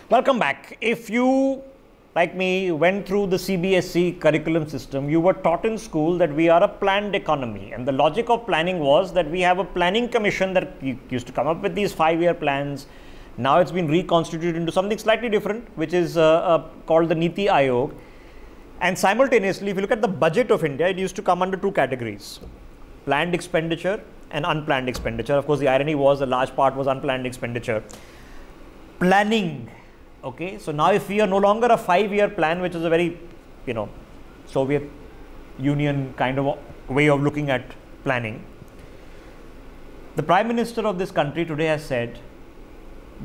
Welcome back. If you, like me, went through the CBSE curriculum system, you were taught in school that we are a planned economy. And the logic of planning was that we have a planning commission that used to come up with these 5-year plans. Now it's been reconstituted into something slightly different, which is called the Niti Aayog. And simultaneously, if you look at the budget of India, it used to come under two categories: planned expenditure and unplanned expenditure. Of course, the irony was a large part was unplanned expenditure. Planning. Okay, so now if we are no longer a 5-year plan, which is a very, Soviet Union kind of way of looking at planning, the Prime Minister of this country today has said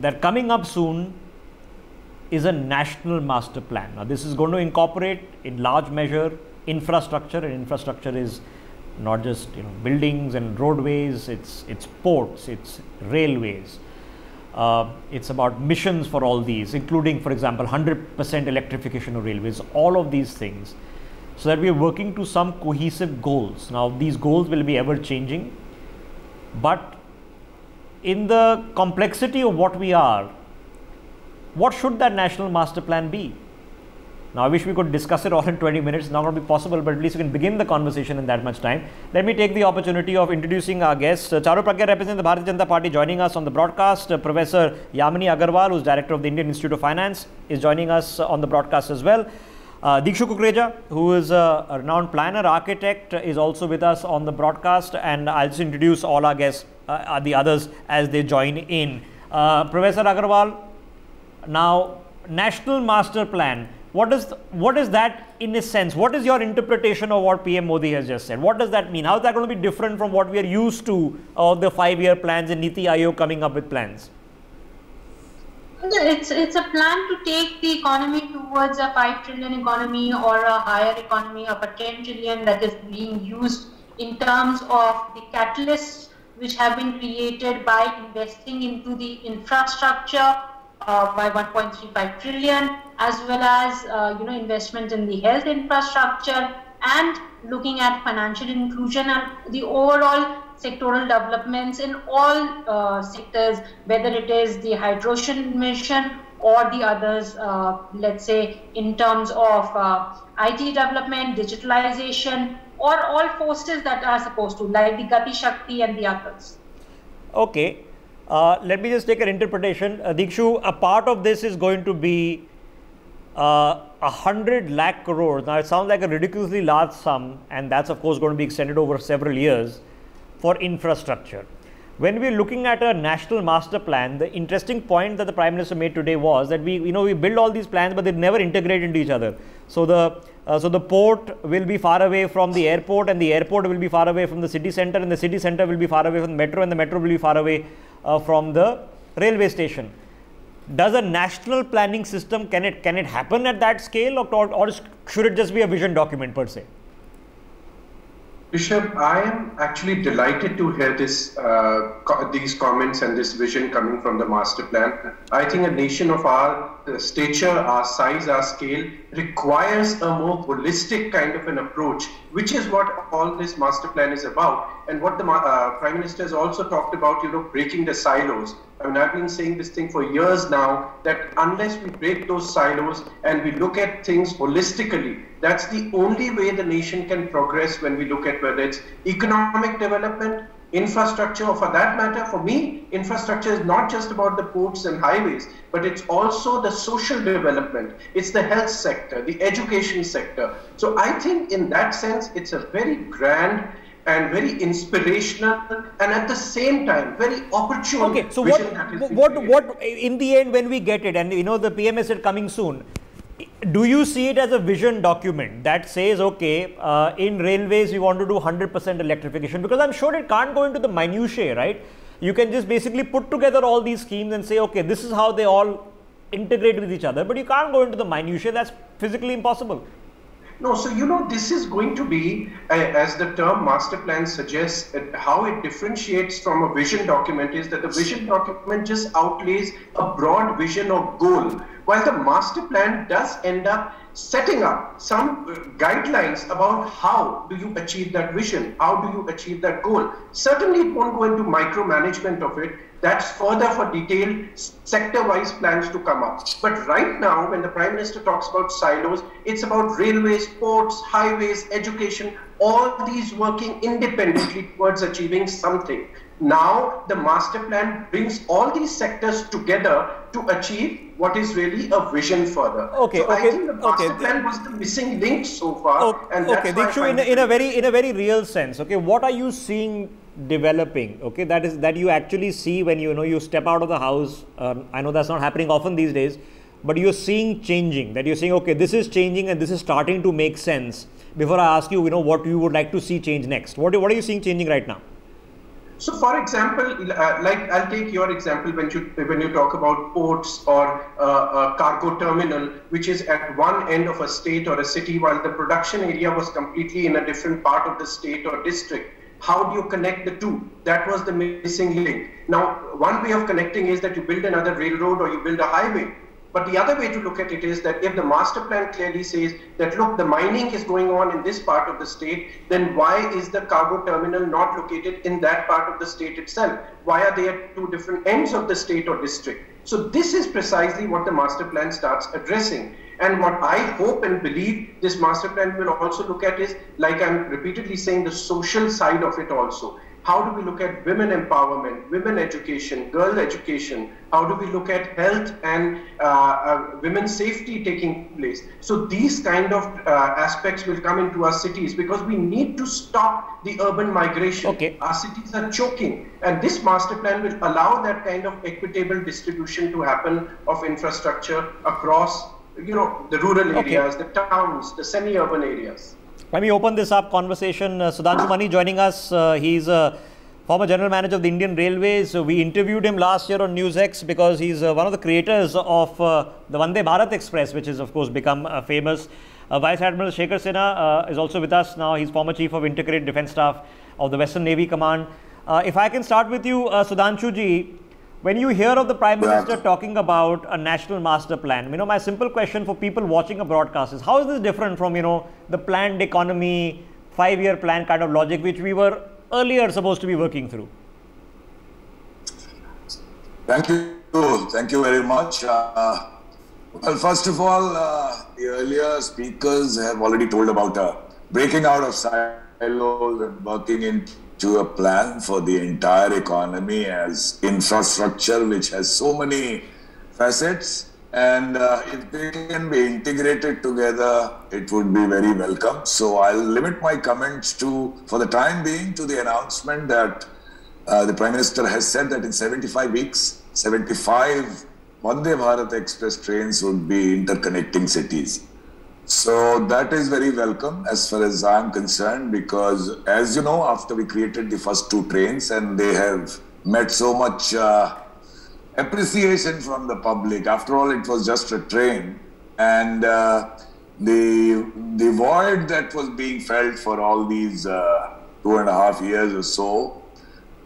that coming up soon is a national master plan. Now, this is going to incorporate in large measure infrastructure, and infrastructure is not just buildings and roadways, it's ports, it's railways. It's about missions for all these, including, for example, 100% electrification of railways, all of these things, so that we are working to some cohesive goals. Now, these goals will be ever changing, but in the complexity of what we are, what should that national master plan be? Now, I wish we could discuss it all in 20 minutes. It's not going to be possible, but at least we can begin the conversation in that much time. Let me take the opportunity of introducing our guests. Charu Pragya represents the Bharatiya Janata Party. Joining us on the broadcast, Professor Yamini Agarwal, who is Director of the Indian Institute of Finance, is joining us on the broadcast as well. Dikshu Kukreja, who is a renowned planner, architect, is also with us on the broadcast. And I'll just introduce all our guests, the others, as they join in. Professor Agarwal, now, National Master Plan. What is that in a sense? What is your interpretation of what PM Modi has just said? What does that mean? How is that going to be different from what we are used to of the 5-year plans and Niti Aayog coming up with plans? It's a plan to take the economy towards a 5 trillion economy or a higher economy of a 10 trillion that is being used in terms of the catalysts which have been created by investing into the infrastructure by 1.35 trillion, as well as investment in the health infrastructure, and looking at financial inclusion and the overall sectoral developments in all sectors, whether it is the hydrogen mission or the others, let's say in terms of IT development, digitalization, or all forces that are supposed to, like the Gati Shakti and the others. Okay. Let me just take an interpretation. Dikshu, a part of this is going to be 100 lakh crores. Now, it sounds like a ridiculously large sum, and that's of course going to be extended over several years for infrastructure. When we're looking at a national master plan, the interesting point that the Prime Minister made today was that we build all these plans, but they never integrate into each other. So the port will be far away from the airport, and the airport will be far away from the city center, and the city center will be far away from the metro, and the metro will be far away from the railway station. Does a national planning system, can it happen at that scale, or should it just be a vision document per se? Bishop, I am actually delighted to hear these comments and this vision coming from the master plan. I think a nation of our stature, our size, our scale requires a more holistic kind of an approach, which is what all this master plan is about. And what the Prime Minister has also talked about, breaking the silos. I mean, I've been saying this thing for years now, that unless we break those silos and we look at things holistically, that's the only way the nation can progress. When we look at whether it's economic development, infrastructure, or for that matter, for me, infrastructure is not just about the ports and highways, but it's also the social development. It's the health sector, the education sector. So I think in that sense, it's a very grand and very inspirational, and at the same time very opportune. Okay, so what in the end, when we get it, and the PM said coming soon, do you see it as a vision document that says, okay, in railways we want to do 100% electrification? Because I'm sure it can't go into the minutiae, right? You can just basically put together all these schemes and say, okay, this is how they all integrate with each other, but you can't go into the minutiae. That's physically impossible. No, so this is going to be, as the term master plan suggests, how it differentiates from a vision document is that the vision document just outlays a broad vision or goal, while the master plan does end up setting up some guidelines about how do you achieve that vision, how do you achieve that goal. Certainly it won't go into micromanagement of it. That's further for detailed sector-wise plans to come up. But right now, when the Prime Minister talks about silos, it's about railways, ports, highways, education, all these working independently towards achieving something. Now, the master plan brings all these sectors together to achieve what is really a vision further. Okay, so okay, I think the master plan was the missing link so far. And okay, that's Dikshu, in a very real sense, okay, what are you seeing developing? Okay, that you actually see when you step out of the house. I know that's not happening often these days, but you're seeing changing. That you're saying, okay, this is changing and this is starting to make sense. Before I ask you, what you would like to see change next, what are you seeing changing right now? So, for example, like I'll take your example when you talk about ports or a cargo terminal, which is at one end of a state or a city, while the production area was completely in a different part of the state or district. How do you connect the two? That was the missing link. Now, one way of connecting is that you build another railroad or you build a highway. But the other way to look at it is that if the master plan clearly says that, look, the mining is going on in this part of the state, then why is the cargo terminal not located in that part of the state itself? Why are they at two different ends of the state or district? So this is precisely what the master plan starts addressing. And what I hope and believe this master plan will also look at is, like I'm repeatedly saying, the social side of it also. How do we look at women empowerment, women education, girl education? How do we look at health and women's safety taking place? So these kind of aspects will come into our cities because we need to stop the urban migration. Okay. Our cities are choking, and this master plan will allow that kind of equitable distribution to happen of infrastructure across, the rural areas, the towns, the semi-urban areas. Let me open this up conversation. Sudhanshu Mani joining us. He's a former general manager of the Indian Railways. We interviewed him last year on NewsX because he's one of the creators of the Vande Bharat Express, which has of course become famous. Vice Admiral Shekhar Sinha is also with us now. He's former Chief of Integrated Defence Staff of the Western Navy Command. If I can start with you, Sudhanshu ji, when you hear of the Prime Minister talking about a national master plan, my simple question for people watching a broadcast is, how is this different from, the planned economy, 5-year plan kind of logic, which we were earlier supposed to be working through? Thank you. Thank you very much. Well, first of all, the earlier speakers have already told about breaking out of silos and working into a plan for the entire economy as infrastructure, which has so many facets. And if they can be integrated together, it would be very welcome. So I'll limit my comments for the time being, to the announcement that the Prime Minister has said that in 75 weeks, 75 Vande Bharat Express trains would be interconnecting cities. So that is very welcome as far as I am concerned, because as you know, after we created the first 2 trains and they have met so much appreciation from the public. After all, it was just a train, and the void that was being felt for all these 2.5 years or so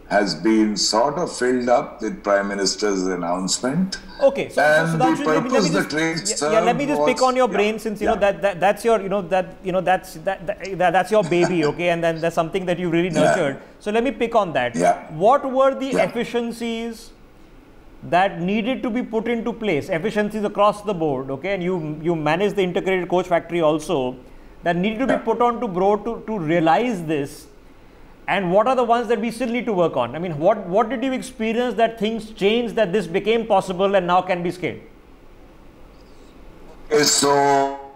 has been sort of filled up with Prime Minister's announcement. Okay, so and Sudhanshu, the purpose the train served let me just pick on your brain, since that's your that's your baby, okay, and then there's something that you really nurtured. So let me pick on that. What were the efficiencies that needed to be put into place, efficiencies across the board, okay, and you manage the integrated coach factory also, that needed to be put on to to realize this, and what are the ones that we still need to work on? I mean, what did you experience that things changed, that this became possible and now can be scaled? Okay, so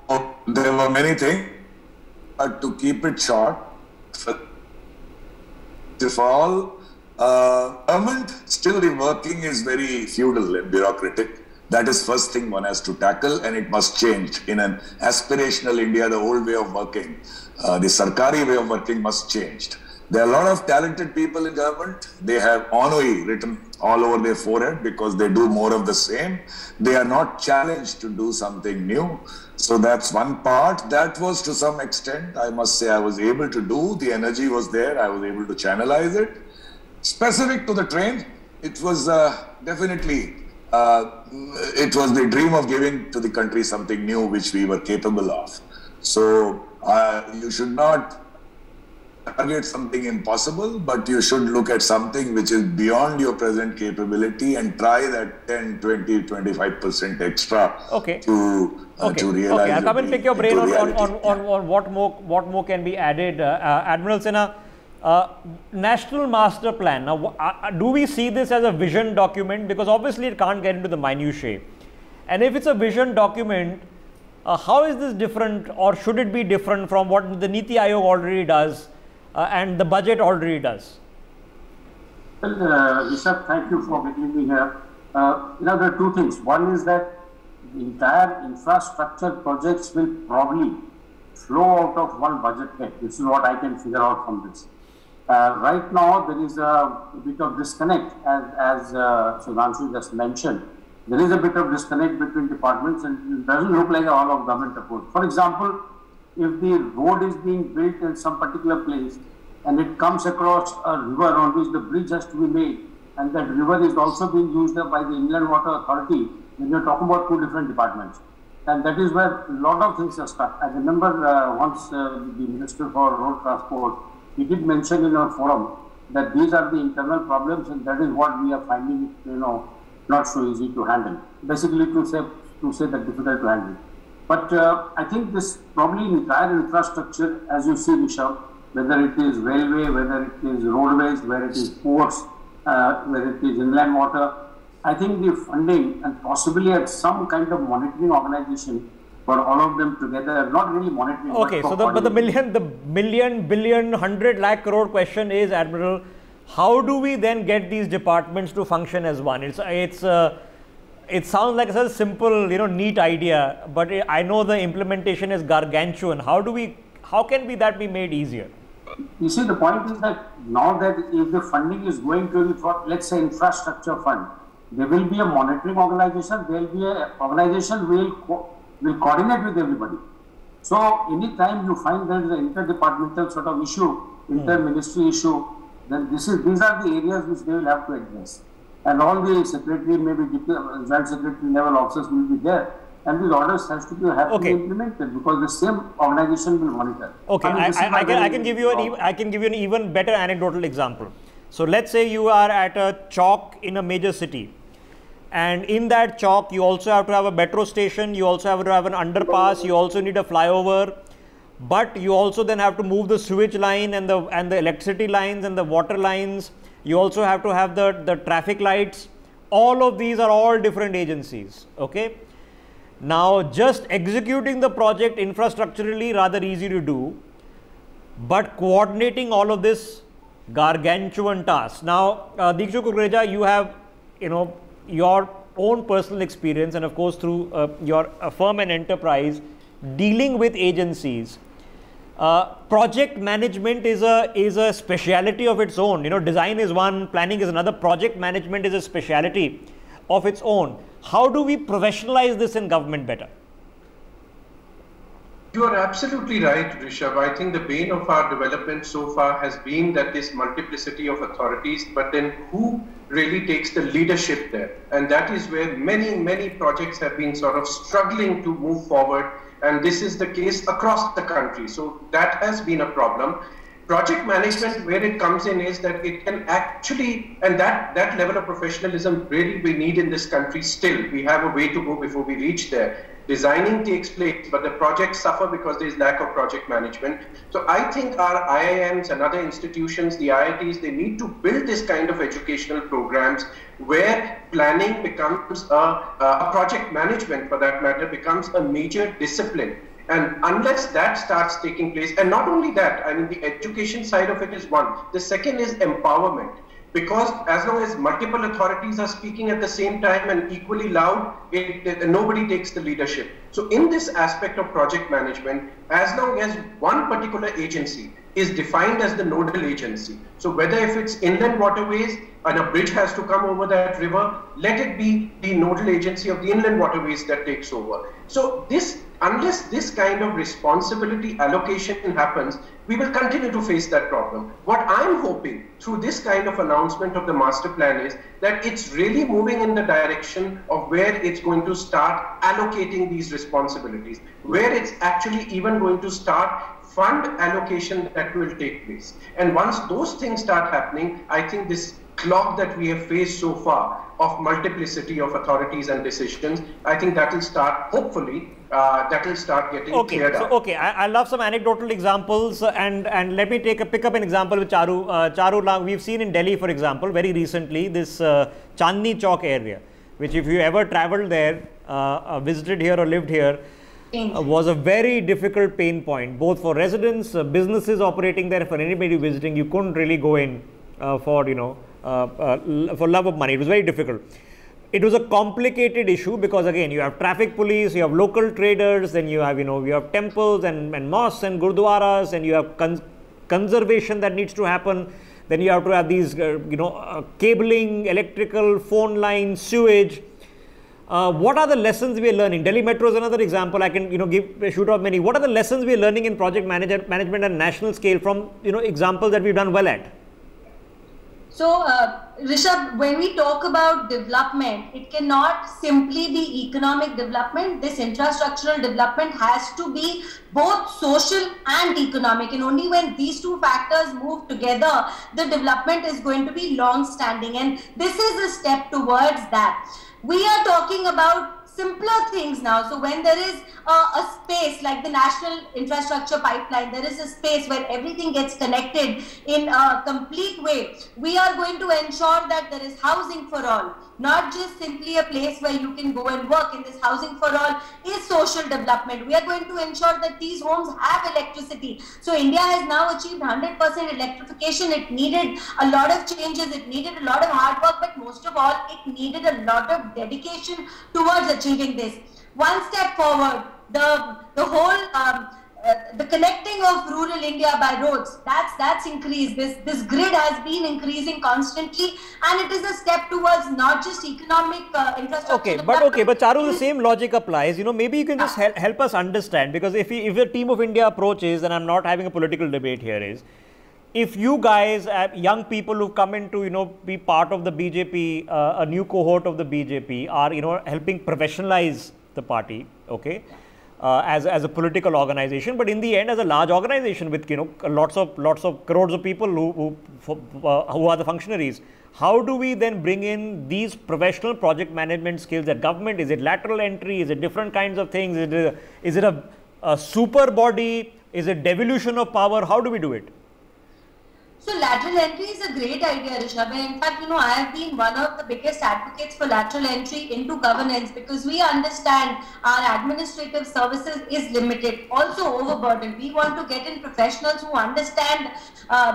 there were many things, but to keep it short, first of all, government still the working is very feudal and bureaucratic. That is first thing one has to tackle, and it must change. In an aspirational India, the old way of working, the Sarkari way of working must change. There are a lot of talented people in government. They have ennui written all over their forehead because they do more of the same. They are not challenged to do something new. So that's one part. That was to some extent, I must say, I was able to do. The energy was there. I was able to channelize it. Specific to the train, it was definitely it was the dream of giving to the country something new which we were capable of. So you should not target something impossible, but you should look at something which is beyond your present capability and try that 10, 20, 25% extra to realize. Okay, I'll come and pick your brain on what more can be added. Admiral Sinha, National Master Plan. Now, do we see this as a vision document? Because obviously it can't get into the minutiae. And if it's a vision document, how is this different, or should it be different from what the Niti Aayog already does and the budget already does? Well, Rishabh, thank you for getting me here. There are two things. One is that the entire infrastructure projects will probably flow out of one budget head. This is what I can figure out from this. Right now, there is a bit of disconnect, as Sudhanshu just mentioned. There is a bit of disconnect between departments, and it doesn't look like all of government approach. For example, if the road is being built in some particular place and it comes across a river on which the bridge has to be made, and that river is also being used up by the Inland Water Authority, then you're talking about two different departments. And that is where a lot of things are stuck. I remember once the Minister for Road Transport, he did mention in our forum that these are the internal problems, and that is what we are finding, not so easy to handle. Basically, to say that difficult to handle. But I think this probably entire infrastructure, as you see, Rishabh, whether it is railway, whether it is roadways, whether it is ports, whether it is inland water, I think the funding and possibly at some kind of monitoring organization for all of them together, not really monitoring. Okay, so the million, billion, 100 lakh crore question is, Admiral, how do we then get these departments to function as one? It sounds like a simple, neat idea, but I know the implementation is gargantuan. How can that be made easier? You see, the point is that now that if the funding is going to be for, let's say, infrastructure fund, there will be a monitoring organization. There will be an organization will coordinate with everybody. So anytime you find there is an interdepartmental sort of issue, inter-ministry issue, then these are the areas which they will have to address. And all the secretary, maybe joint secretary level officers will be there. And these orders have to be implemented because the same organization will monitor. Okay, I can give you an even better anecdotal example. So let's say you are at a chowk in a major city, and in that chowk you also have to have a metro station, you also have to have an underpass, you also need a flyover, but you also then have to move the sewage line and the electricity lines and the water lines. You also have to have the traffic lights. All of these are all different agencies. Okay. Now, just executing the project infrastructurally rather easy to do, but coordinating all of this gargantuan task. Now, Dikshu Kukreja, you have your own personal experience, and of course through your firm and enterprise dealing with agencies. Project management is a speciality of its own. Design is one, planning is another. Project management is a speciality of its own. How do we professionalize this in government better? You are absolutely right, Rishabh. I think the bane of our development so far has been that this multiplicity of authorities, but then who really takes the leadership there? And that is where many projects have been sort of struggling to move forward. And this is the case across the country. So that has been a problem. Project management, where it comes in is that it can actually, and that level of professionalism really we need in this country still. We have a way to go before we reach there. Designing takes place, but the projects suffer because there is lack of project management. So I think our IIMs and other institutions, the IITs, they need to build this kind of educational programs where planning becomes a project management, for that matter, becomes a major discipline. And unless that starts taking place, and not only that, I mean, the education side of it is one. The second is empowerment. Because as long as multiple authorities are speaking at the same time and equally loud, nobody takes the leadership. So in this aspect of project management, as long as one particular agency is defined as the nodal agency, so whether if it's inland waterways and a bridge has to come over that river, let it be the nodal agency of the inland waterways that takes over. So this, unless this kind of responsibility allocation happens, we will continue to face that problem. What I'm hoping through this kind of announcement of the master plan is that it's really moving in the direction of where it's going to start allocating these responsibilities, where it's actually even going to start fund allocation that will take place. And once those things start happening, I think this clog that we have faced so far of multiplicity of authorities and decisions, I think that will start, hopefully, that will start getting cleared up. Okay, I love some anecdotal examples, and let me pick up an example with Charu. We've seen in Delhi, for example, very recently, this Chandni Chowk area, which if you ever traveled there, visited here or lived here, was a very difficult pain point, both for residents, businesses operating there, for anybody visiting. You couldn't really go in for, for love of money. It was very difficult. It was a complicated issue because, again, you have traffic police, you have local traders, then you have, you have temples and mosques and gurdwaras, and you have conservation that needs to happen. Then you have to have these, cabling, electrical, phone lines, sewage. What are the lessons we are learning? Delhi Metro is another example. I can, shoot out many. What are the lessons we are learning in project management at national scale from, examples that we've done well at? So, Rishabh, when we talk about development, it cannot simply be economic development. This infrastructural development has to be both social and economic. And only when these two factors move together, the development is going to be long-standing. And this is a step towards that. We are talking about simpler things now. So when there is a space like the National Infrastructure Pipeline, there is a space where everything gets connected in a complete way. We are going to ensure that there is housing for all, not just simply a place where you can go and work. In this housing for all is social development. We are going to ensure that these homes have electricity. So India has now achieved 100% electrification. It needed a lot of changes. It needed a lot of hard work, but most of all, it needed a lot of dedication towards achieving this. One step forward, the whole the connecting of rural India by roads, that's increased. This grid has been increasing constantly, and it is a step towards not just economic infrastructure. But Charu, the same logic applies. Maybe you can just help us understand, because if the Team of India approach is, and I'm not having a political debate here, is if you guys, young people who come in to be part of the BJP, a new cohort of the BJP, are helping professionalize the party, okay, as a political organization, but in the end as a large organization with lots of crores of people who are the functionaries. How do we then bring in these professional project management skills at government? Is it lateral entry? Is it different kinds of things? Is it a super body? Is it devolution of power? How do we do it? So lateral entry is a great idea, Rishabh. In fact, I have been one of the biggest advocates for lateral entry into governance, because we understand our administrative services is limited, also overburdened. We want to get in professionals who understand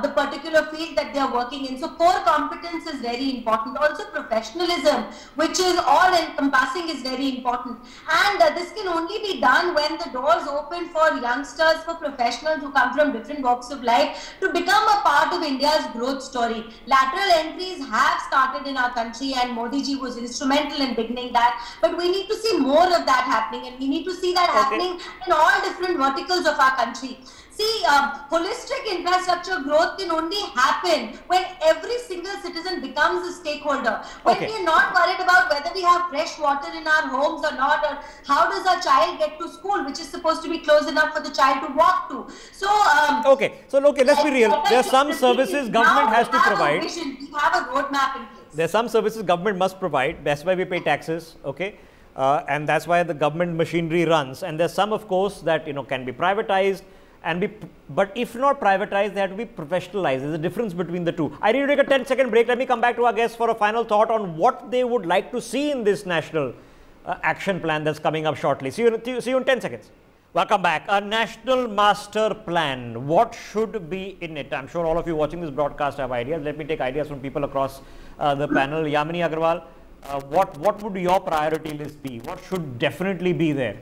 the particular field that they are working in. So core competence is very important. Also professionalism, which is all encompassing, is very important. And this can only be done when the doors open for youngsters, for professionals who come from different walks of life to become a part of India's growth story. Lateral entries have started in our country, and Modi ji was instrumental in beginning that, but we need to see more of that happening, and we need to see that happening in all different verticals of our country. See, holistic infrastructure growth can only happen when every single citizen becomes a stakeholder. When we are not worried about whether we have fresh water in our homes or not, or how does our child get to school, which is supposed to be close enough for the child to walk to. So, let's be real. There are some services government has to provide. We have a roadmap in place. There are some services government must provide. That's why we pay taxes. And that's why the government machinery runs. And there's some, of course, that can be privatized. But if not privatized, they have to be professionalized. There's a difference between the two. I need to take a 10-second break. Let me come back to our guests for a final thought on what they would like to see in this national action plan that's coming up shortly. See you in 10 seconds. Welcome back. A national master plan. What should be in it? I'm sure all of you watching this broadcast have ideas. Let me take ideas from people across the panel. Yamini Agarwal, what would your priority list be? What should definitely be there?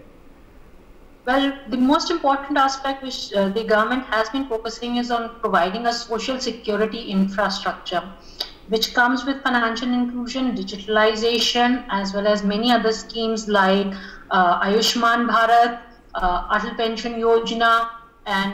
Well, the most important aspect which the government has been focusing is on providing a social security infrastructure, which comes with financial inclusion, digitalization, as well as many other schemes like Ayushman Bharat, Atal Pension Yojana, and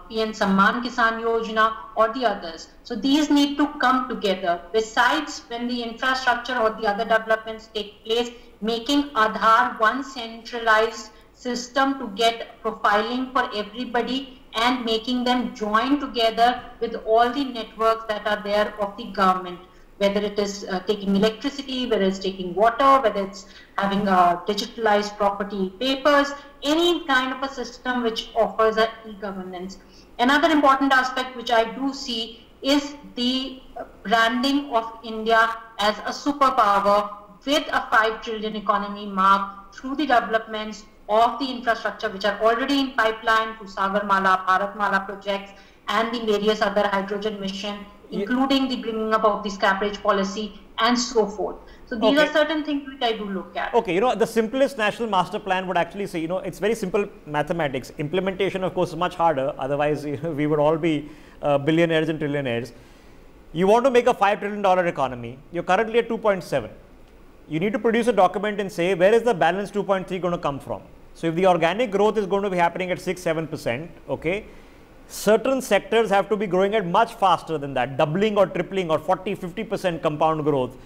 PM Samman Kisan Yojana, or the others. So these need to come together. Besides, when the infrastructure or the other developments take place, making Aadhaar one centralized system to get profiling for everybody and making them join together with all the networks that are there of the government, whether it is taking electricity, whether it's taking water, whether it's having digitalized property papers, any kind of a system which offers a e-governance. Another important aspect which I do see is the branding of India as a superpower with a 5 trillion economy mark through the developments of the infrastructure which are already in pipeline through Sagarmala, Bharatmala projects, and the various other hydrogen mission, including the bringing up of the scrappage policy and so forth. So these are certain things which I do look at. Okay, you know, the simplest national master plan would actually say, you know, it's very simple mathematics. Implementation, of course, is much harder. Otherwise, we would all be billionaires and trillionaires. You want to make a $5 trillion economy. You're currently at 2.7. You need to produce a document and say, where is the balance 2.3 going to come from? So if the organic growth is going to be happening at 6-7%, okay, certain sectors have to be growing at much faster than that, doubling or tripling or 40-50% compound growth.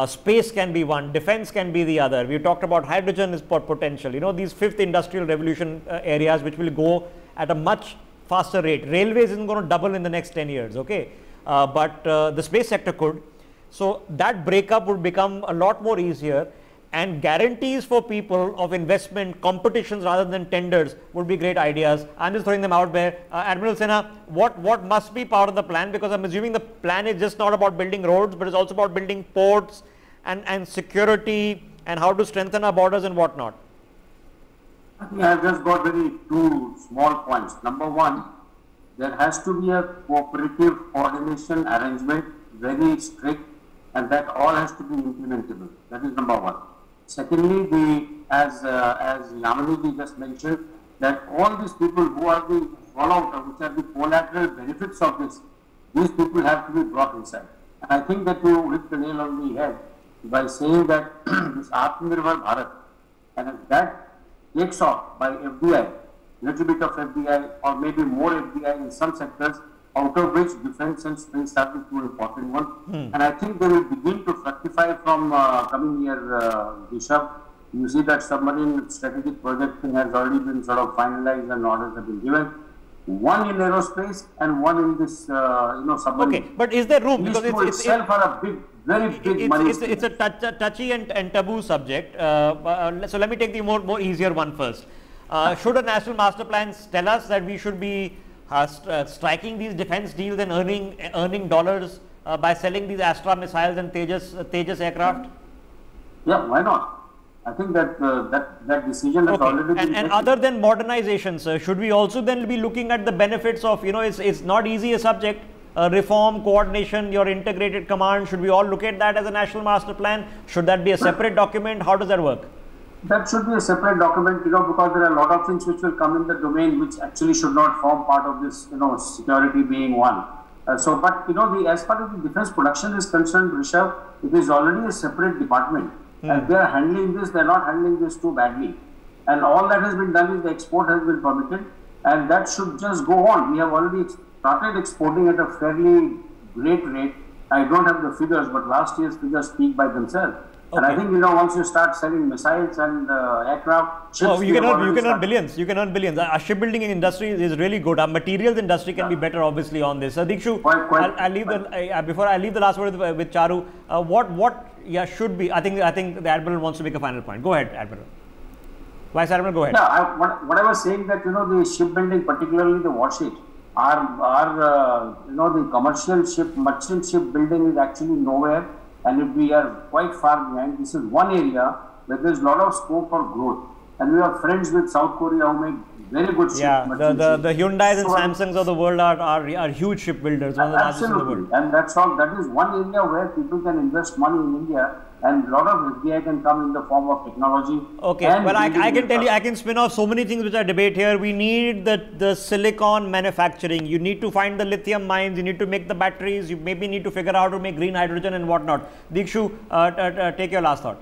Space can be one, defense can be the other. We talked about hydrogen is potential. You know, these fifth industrial revolution areas which will go at a much faster rate. Railways isn't going to double in the next 10 years, okay, but the space sector could. So that breakup would become a lot more easier, and guarantees for people of investment, competitions rather than tenders would be great ideas. I'm just throwing them out there. Admiral Sinha, what must be part of the plan? Because I'm assuming the plan is just not about building roads, but it's also about building ports and security and how to strengthen our borders and whatnot. I think I've just got two small points. Number one, there has to be a cooperative coordination arrangement, very strict, and that all has to be implementable. That is number one. Secondly, as Yamini just mentioned, that all these people who are the fallout, or which are the collateral benefits of this, these people have to be brought inside. And I think that you hit the nail on the head by saying that this Atmanirbhar Bharat, and if that takes off by FDI, little bit of FDI or maybe more FDI in some sectors, out of which defense and space are the two important ones. And I think they will begin to fructify from coming year, Rishabh. You see that submarine strategic project has already been sort of finalized and orders have been given. One in aerospace and one in this, submarine. Okay, but is there room? These Because two itself are a big, very big money. It's a touchy and taboo subject. So let me take the more easier one first. Should a national master plan tell us that we should be striking these defense deals and earning dollars by selling these Astra missiles and Tejas aircraft? Yeah, why not? I think that that decision has already been taken. And other than modernization, sir, should we also then be looking at the benefits of, you know, it's not easy a subject, reform, coordination, your integrated command? Should we all look at that as a national master plan? Should that be a separate document? How does that work? That should be a separate document, because there are a lot of things which will come in the domain which actually should not form part of this, security being one. But, as far as the defense production is concerned, Rishabh, it is already a separate department. And they are handling this, they are not handling this too badly. And all that has been done is the export has been permitted, and that should just go on. We have already started exporting at a fairly great rate. I don't have the figures, but last year's figures speak by themselves. Okay. And I think, once you start selling missiles and aircraft, ships, you can earn billions. You can earn billions. Our shipbuilding industry is really good. Our materials industry can be better, obviously, on this. Dikshu, I'll leave before I leave the last word with Charu. What should be? I think the Admiral wants to make a final point. Go ahead, Admiral. Vice Admiral, go ahead. Yeah, what I was saying that the shipbuilding, particularly the warships, the commercial ship, merchant ship building is actually nowhere. And if we are quite far behind, this is one area where there is a lot of scope for growth. And we are friends with South Korea who make very good ships. Yeah, the Hyundais and Samsungs of the world are huge shipbuilders, one of the largest in the world. And that is one area where people can invest money in India and a lot of FDI can come in the form of technology. Okay, well, I can tell you, I can spin off so many things which are debate here. We need the silicon manufacturing. You need to find the lithium mines. You need to make the batteries. You maybe need to figure out how to make green hydrogen and whatnot. Dikshu, take your last thought.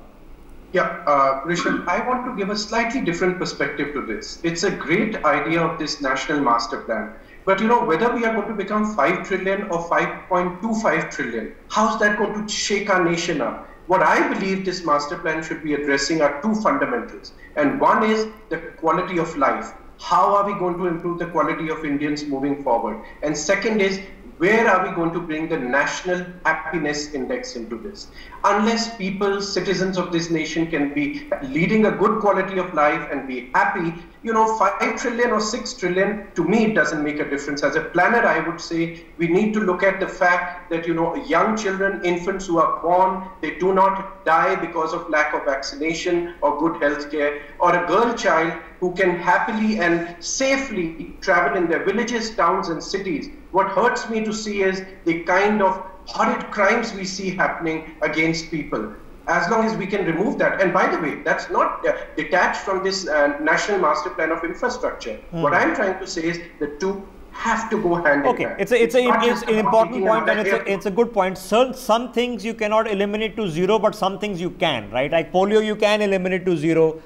Yeah, Rishabh, I want to give a slightly different perspective to this. It's a great idea of this national master plan. But you know, whether we are going to become 5 trillion or 5.25 trillion, how's that going to shake our nation up? What I believe this master plan should be addressing are two fundamentals. And one is the quality of life. How are we going to improve the quality of Indians moving forward? And second is, where are we going to bring the national happiness index into this? Unless people, citizens of this nation can be leading a good quality of life and be happy, you know, 5 trillion or 6 trillion, to me, it doesn't make a difference. As a planner, I would say we need to look at the fact that, you know, young children, infants who are born, they do not die because of lack of vaccination or good health care, or a girl child who can happily and safely travel in their villages, towns, and cities. What hurts me to see is the kind of horrid crimes we see happening against people. As long as we can remove that, and by the way, that's not detached from this national master plan of infrastructure. What I'm trying to say is the two have to go hand in hand. It's an important point, and it's a good point. Some things you cannot eliminate to zero, but some things you can, right? Like polio, you can eliminate to zero.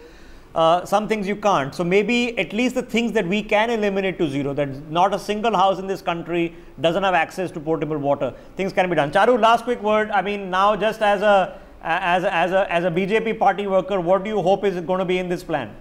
Some things you can't. So maybe at least the things that we can eliminate to zero, that not a single house in this country doesn't have access to potable water. Things can be done. Charu, last quick word. I mean, now just as a BJP party worker, what do you hope is going to be in this plan?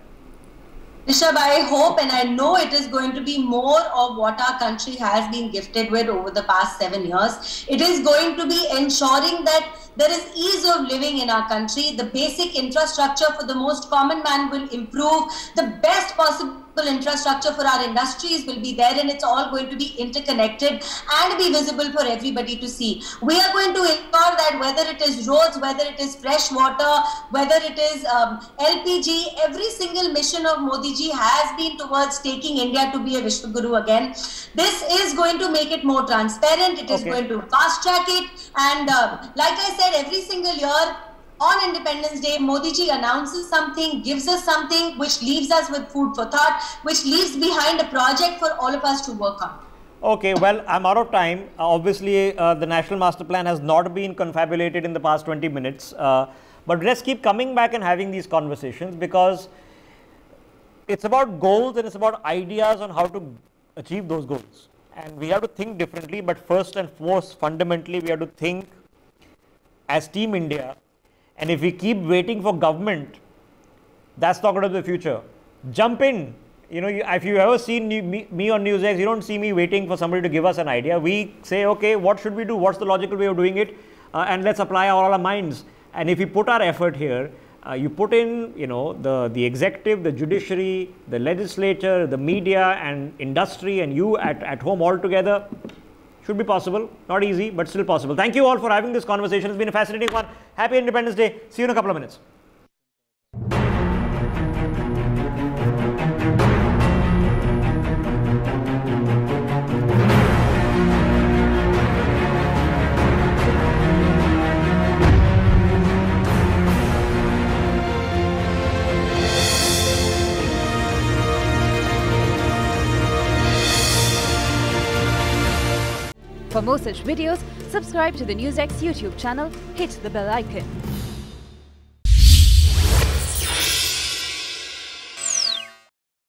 Rishabh, I hope and I know it is going to be more of what our country has been gifted with over the past 7 years. It is going to be ensuring that there is ease of living in our country. The basic infrastructure for the most common man will improve. The best possible infrastructure for our industries will be there, and it's all going to be interconnected and be visible for everybody to see. We are going to ensure that whether it is roads, whether it is fresh water, whether it is LPG, every single mission of Modi ji has been towards taking India to be a Vishwaguru again. This is going to make it more transparent. It is going to fast track it, and like I said, every single year on Independence Day, Modi ji announces something, gives us something which leaves us with food for thought, which leaves behind a project for all of us to work on. Okay, well, I'm out of time. Obviously, the National Master Plan has not been confabulated in the past 20 minutes. But let's keep coming back and having these conversations, because it's about goals and it's about ideas on how to achieve those goals. And we have to think differently, but first and foremost, fundamentally, we have to think as Team India. And if we keep waiting for government, that's not going to be the future. Jump in. You know, if you've ever seen me on NewsX, you don't see me waiting for somebody to give us an idea. We say, okay, what should we do? What's the logical way of doing it? And let's apply all our minds. And if we put our effort here, you put in, you know, the executive, the judiciary, the legislature, the media and industry, and you at home all together, should be possible. Not easy, but still possible. Thank you all for having this conversation. It's been a fascinating one. Happy Independence Day. See you in a couple of minutes. For more such videos, subscribe to the NewsX YouTube channel, hit the bell icon.